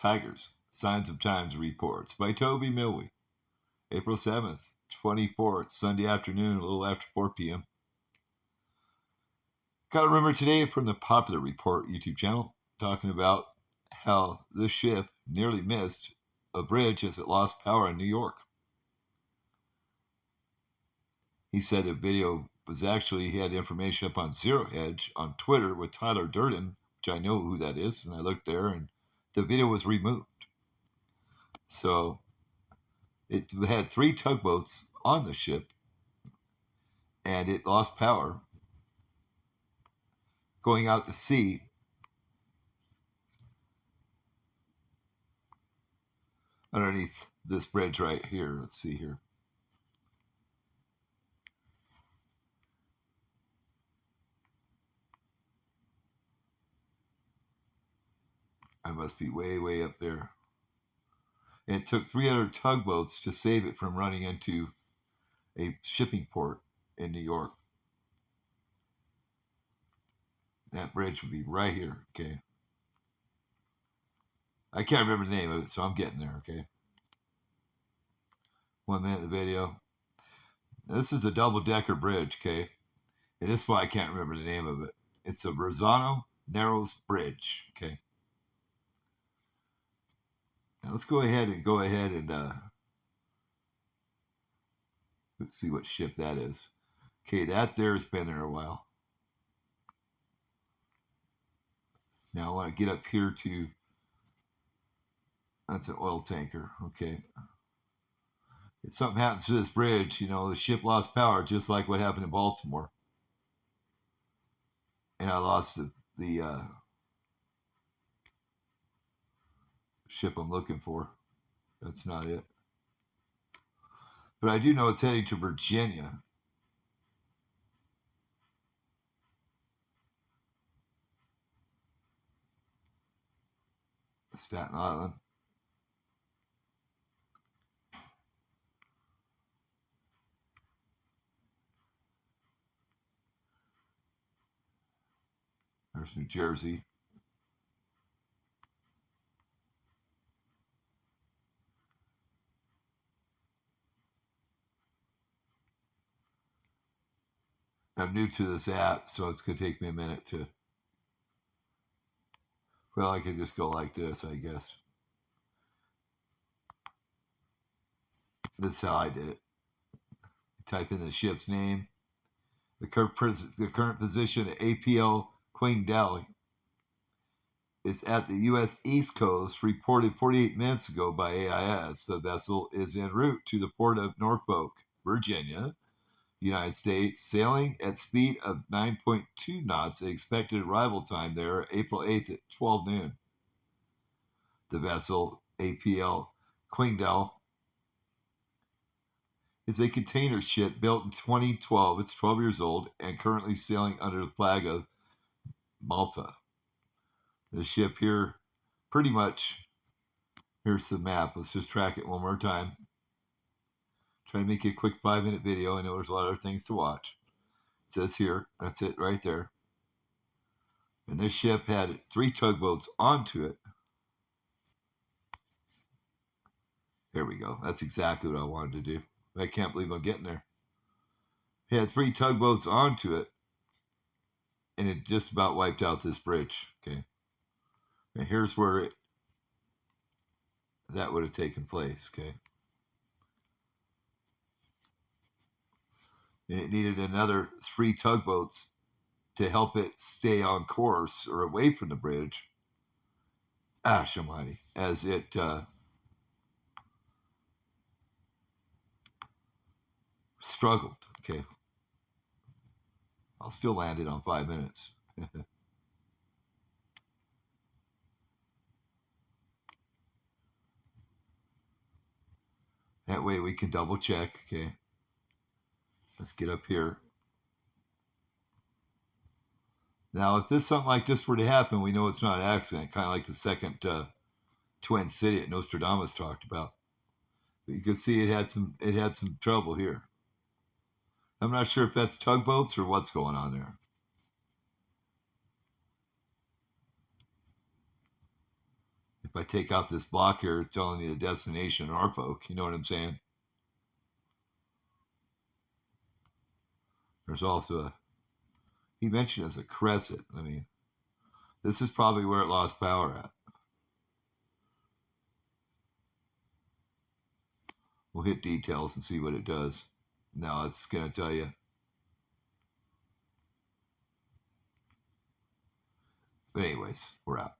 Tigers. Signs of Times reports by Toby Milwee. April 7th, 24th, Sunday afternoon, a little after 4 p.m. Got a rumor today from the Popular Report YouTube channel talking about how this ship nearly missed a bridge as it lost power in New York. He said the video was actually, he had information up on Zero Hedge on Twitter with Tyler Durden, which I know who that is, and I looked there, and the video was removed. So it had 3 tugboats on the ship, and it lost power going out to sea. Underneath this bridge right here. Let's see here. I must be way, way up there. And it took 300 tugboats to save it from running into a shipping port in New York. That bridge would be right here, okay? I can't remember the name of it, so I'm getting there, okay? 1 minute of the video. This is a double-decker bridge, okay? And this is why I can't remember the name of it. It's the Verrazano Narrows Bridge, okay? Now let's go ahead and let's see what ship that is. Okay, that there's been there a while. Now I want to get up here to, that's an oil tanker, okay. If something happens to this bridge, you know, the ship lost power, just like what happened in Baltimore. And I lost the ship I'm looking for. That's not it. But I do know it's heading to Virginia. Staten Island. There's New Jersey. I'm new to this app, so it's going to take me a minute to, well, I could just go like this, I guess. This is how I did it. Type in the ship's name, the current position at APL Qingdao is at the U.S. East Coast, reported 48 minutes ago by AIS. The vessel is en route to the port of Norfolk, Virginia, United States, sailing at speed of 9.2 knots. The expected arrival time there, April 8th at 12 noon. The vessel, APL Qingdao, is a container ship built in 2012. It's 12 years old and currently sailing under the flag of Malta. The ship here, pretty much, here's the map. Let's just track it one more time. Try to make a quick 5-minute video. I know there's a lot of things to watch. It says here, that's it right there. And this ship had 3 tugboats onto it. There we go. That's exactly what I wanted to do. I can't believe I'm getting there. It had 3 tugboats onto it, and it just about wiped out this bridge. Okay. And here's where that would have taken place. Okay. And it needed another 3 tugboats to help it stay on course or away from the bridge. Almighty, as it struggled. Okay. I'll still land it on 5 minutes. That way we can double check. Okay. Let's get up here. Now, if something like this were to happen, we know it's not an accident, kind of like the second Twin City that Nostradamus talked about. But you can see it had some trouble here. I'm not sure if that's tugboats or what's going on there. if I take out this block here telling me the destination Norfolk, you know what I'm saying? There's also he mentioned as a crescent. I mean, this is probably where it lost power at. We'll hit details and see what it does. Now it's going to tell you. But anyways, we're out.